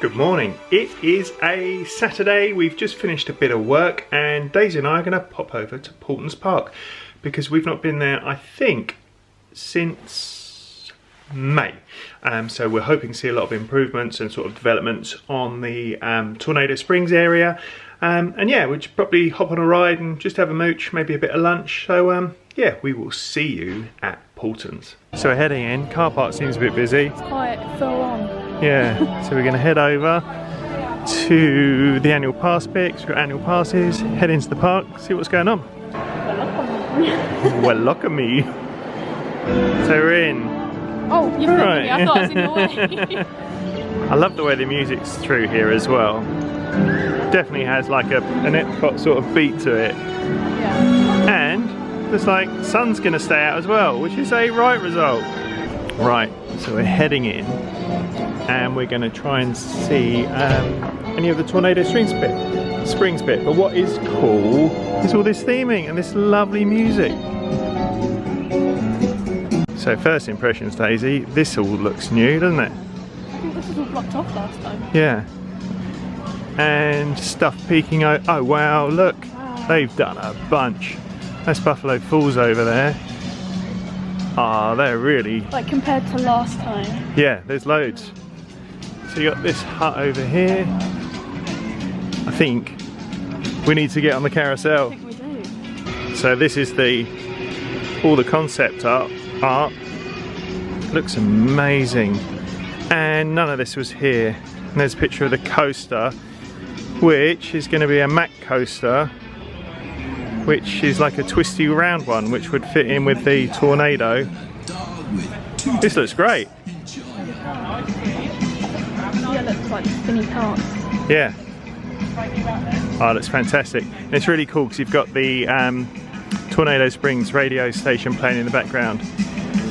Good morning. It is a Saturday. We've just finished a bit of work and Daisy and I are going to pop over to Paultons Park because we've not been there, I think, since May. So we're hoping to see a lot of improvements and sort of developments on the Tornado Springs area. And yeah, we'll just probably hop on a ride and just have a mooch, maybe a bit of lunch. So yeah, we will see you at Paultons. So we're heading in. Car park seems a bit busy. It's quite full on. Yeah, so we're going to head over to the annual pass bit. We've got annual passes, head into the park, see what's going on. Well, look at me. So we're in. Oh, you're filming me. I thought I was in your way. I love the way the music's through here as well. Definitely has like an Epcot sort of beat to it. Yeah. And there's like sun's going to stay out as well, which is a right result. Right, so we're heading in. And we're going to try and see any of the Tornado Springs bit. But what is cool is all this theming and this lovely music. So first impressions, Daisy, this all looks new, doesn't it? I think this was all blocked off last time. Yeah. And stuff peeking out. Oh wow, look. Wow. They've done a bunch. That's Buffalo Falls over there. Ah, they're really... Like compared to last time. Yeah, there's loads. So you got this hut over here. I think we need to get on the carousel. I think we do. So this is all the concept art. Looks amazing. And none of this was here. And there's a picture of the coaster, which is going to be a Mack coaster, which is like a twisty round one, which would fit in with the Tornado. This looks great. Yeah, it looks like spinny parts. Yeah. Oh, that's fantastic. And it's really cool because you've got the Tornado Springs radio station playing in the background.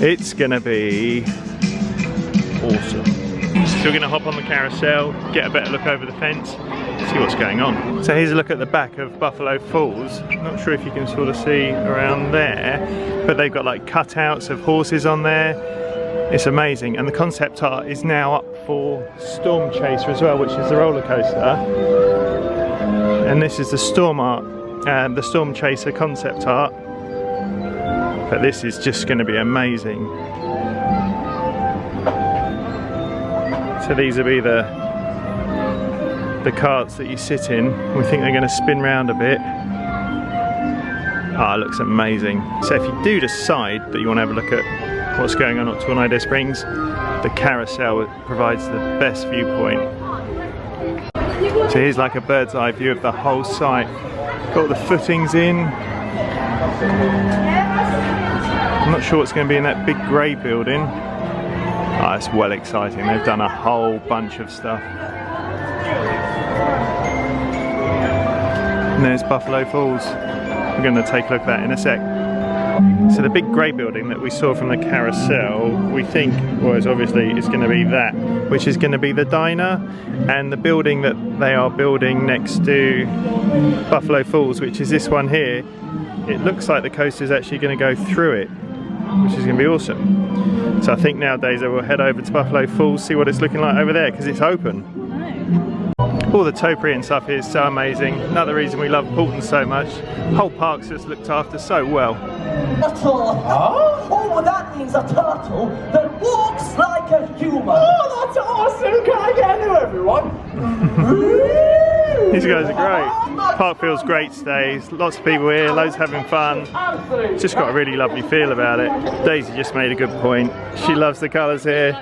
It's gonna be awesome. So we're gonna hop on the carousel, get a better look over the fence, see what's going on. So here's a look at the back of Buffalo Falls. Not sure if you can sort of see around there, but they've got like cutouts of horses on there. It's amazing, and the concept art is now up for Storm Chaser as well, which is the roller coaster. And this is the Storm Chaser concept art. But this is just going to be amazing. So these will be the carts that you sit in. We think they're going to spin round a bit. Ah, it looks amazing. So if you do decide that you want to have a look at what's going on at Tornado Springs, the carousel provides the best viewpoint. So here's like a bird's eye view of the whole site. Got the footings in. I'm not sure what's going to be in that big grey building. Ah, it's well exciting. They've done a whole bunch of stuff. And there's Buffalo Falls. We're going to take a look at that in a sec. So the big grey building that we saw from the carousel, we think was obviously is going to be that, which is going to be the diner, and the building that they are building next to Buffalo Falls, which is this one here. It looks like the coaster is actually going to go through it, which is going to be awesome. So I think nowadays I will head over to Buffalo Falls, see what it's looking like over there, because it's open. All the topiary and stuff here is so amazing. Another reason we love Paultons so much. The whole park's just looked after so well. Turtle? Huh? Oh, that means a turtle that walks like a human. Oh, that's awesome! Can I get hello, everyone? These guys are great. Park feels great today. Lots of people here, loads having fun. It's just got a really lovely feel about it. Daisy just made a good point. She loves the colours here.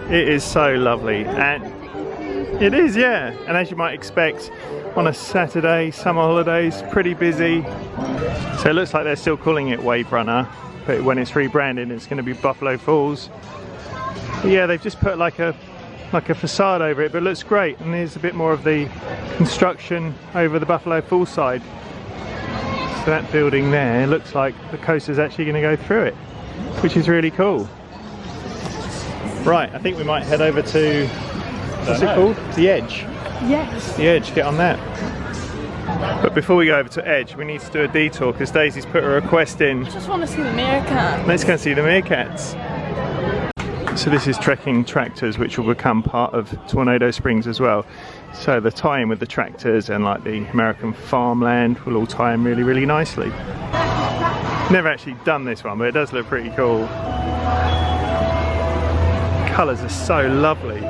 It is so lovely. And it is, yeah. And as you might expect, on a Saturday, summer holidays, pretty busy. So it looks like they're still calling it Wave Runner, but when it's rebranded, it's going to be Buffalo Falls. But yeah, they've just put like a facade over it, but it looks great. And there's a bit more of the construction over the Buffalo Falls side. So that building there looks like the coaster's actually going to go through it, which is really cool. Right, I think we might head over to, what's it called? The Edge. Yes. The Edge, get on that. But before we go over to Edge, we need to do a detour because Daisy's put a request in. I just want to see the meerkats. Let's go and see the meerkats. So this is trekking tractors, which will become part of Tornado Springs as well. So the tie-in with the tractors and like the American farmland will all tie in really, really nicely. Never actually done this one, but it does look pretty cool. Colours are so lovely.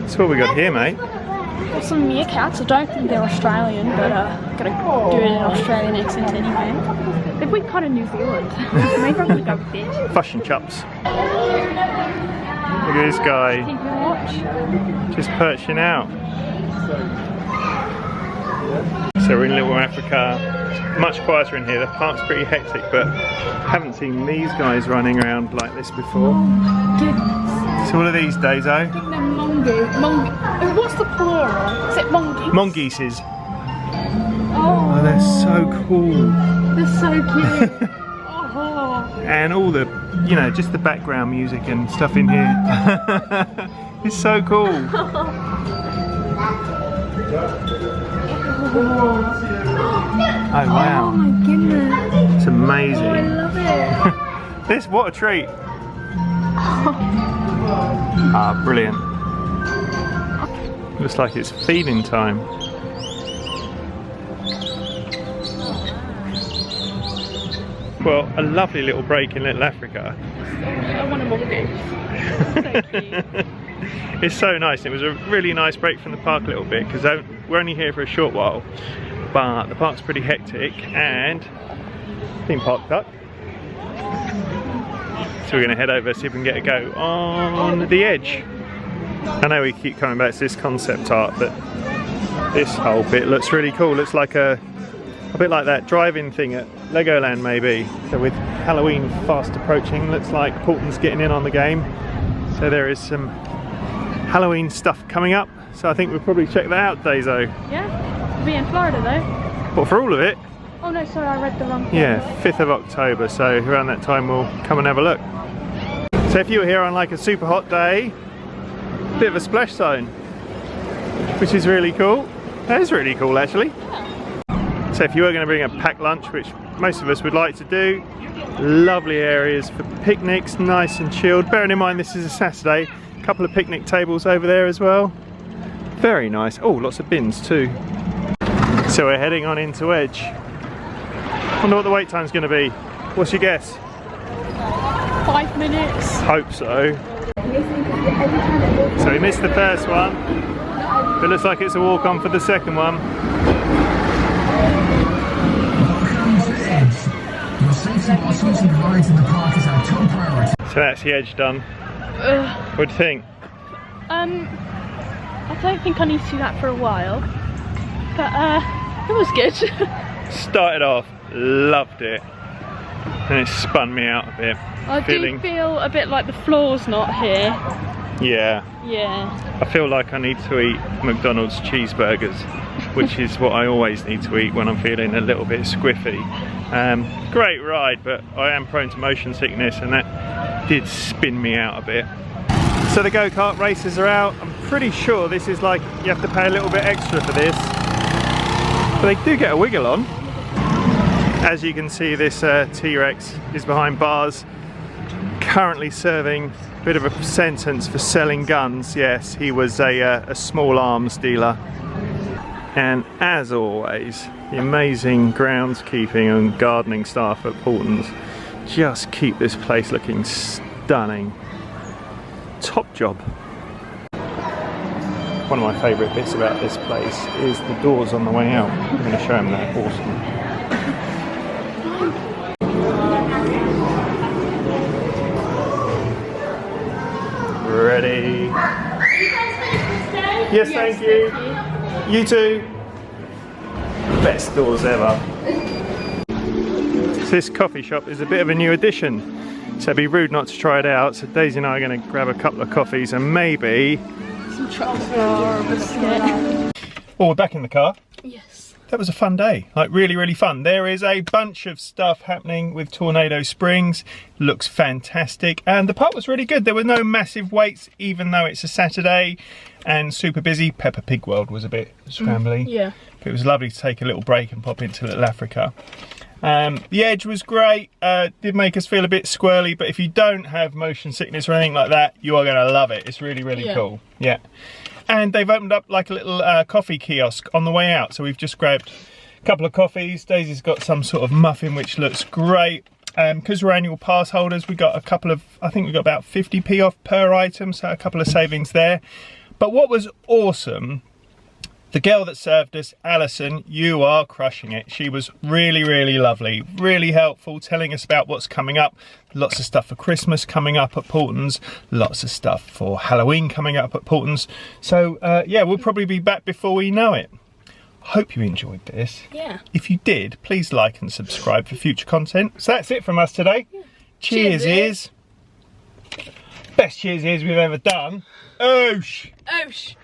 So what we got here, mate? Got some meerkats. I don't think they're Australian, but gotta do it in an Australian accent anyway. If we kind of New Zealand, maybe I'm gonna go with this. Fish and chops. Look at this guy, just perching out. So we're in Little Africa. It's much quieter in here. The park's pretty hectic, but haven't seen these guys running around like this before. So what are these, Dazo? I think they're mongoose. What's the plural? Is it mongoose? Mongooses. Oh, Oh, they're so cool. they're so cute. Oh. And all the, you know, just the background music and stuff in here. It's so cool. Oh wow. Oh my goodness. It's amazing. Oh, I love it. This, what a treat. Ah, brilliant. Looks like it's feeding time. Well, a lovely little break in Little Africa. I want a mongoose. So cute. It's so nice. It was a really nice break from the park a little bit because we're only here for a short while, but the park's pretty hectic and theme park duck. So we're going to head over, see if we can get a go on the edge. I know we keep coming back to this concept art, but this whole bit looks really cool. Looks like a bit like that drive-in thing at Legoland maybe. So with Halloween fast approaching, looks like Paultons getting in on the game. So there is some Halloween stuff coming up. So I think we'll probably check that out, Dazo. Yeah, we'll be in Florida though. But for all of it? Oh no, sorry, I read the wrong thing. Yeah, 5th of October, so around that time we'll come and have a look. So if you were here on like a super hot day, bit of a splash zone, which is really cool. That is really cool actually. Yeah. So if you were going to bring a packed lunch, which most of us would like to do, lovely areas for picnics, nice and chilled. Bearing in mind this is a Saturday, a couple of picnic tables over there as well. Very nice. Oh, lots of bins too. So we're heading on into Edge. Wonder what the wait time's going to be. What's your guess? 5 minutes. Hope so. So we missed the first one. It looks like it's a walk on for the second one. So that's the Edge done. What do you think? I don't think I need to do that for a while, but it was good. Started off, loved it, and it spun me out a bit. I do feel a bit like the floor's not here. Yeah. Yeah. I feel like I need to eat McDonald's cheeseburgers, which is what I always need to eat when I'm feeling a little bit squiffy. Great ride, but I am prone to motion sickness and that did spin me out a bit. So the go-kart races are out. I'm pretty sure this is like, you have to pay a little bit extra for this, but they do get a wiggle on. As you can see, this T-Rex is behind bars, currently serving a bit of a sentence for selling guns. Yes, he was a small arms dealer. And as always, the amazing groundskeeping and gardening staff at Paultons just keep this place looking stunning. Top job. One of my favourite bits about this place is the doors on the way out. I'm going to show them that. Awesome. Ready? Yes, thank you. You too. Best doors ever. So this coffee shop is a bit of a new addition. So it'd be rude not to try it out. So Daisy and I are going to grab a couple of coffees and maybe Some chocolate or a biscuit. Oh, we're back in the car. Yes. That was a fun day, like really, really fun. There is a bunch of stuff happening with Tornado Springs. Looks fantastic. And the park was really good. There were no massive waits, even though it's a Saturday and super busy. Peppa Pig World was a bit scrambly. Yeah. But it was lovely to take a little break and pop into Little Africa. The edge was great, did make us feel a bit squirrely, but if you don't have motion sickness or anything like that, you are going to love it. It's really, really cool. Yeah. And they've opened up like a little coffee kiosk on the way out. So we've just grabbed a couple of coffees. Daisy's got some sort of muffin, which looks great. Because we're annual pass holders, we got a couple of, I think we got about 50p off per item, so a couple of savings there. But what was awesome, the girl that served us, Alison, you are crushing it. She was really, really lovely, really helpful, telling us about what's coming up. Lots of stuff for Christmas coming up at Paultons, lots of stuff for Halloween coming up at Paultons. So yeah, we'll probably be back before we know it. Hope you enjoyed this. Yeah. If you did, please like and subscribe for future content. So that's it from us today. Yeah. Cheers is. Best cheers is we've ever done. Oosh! Oosh!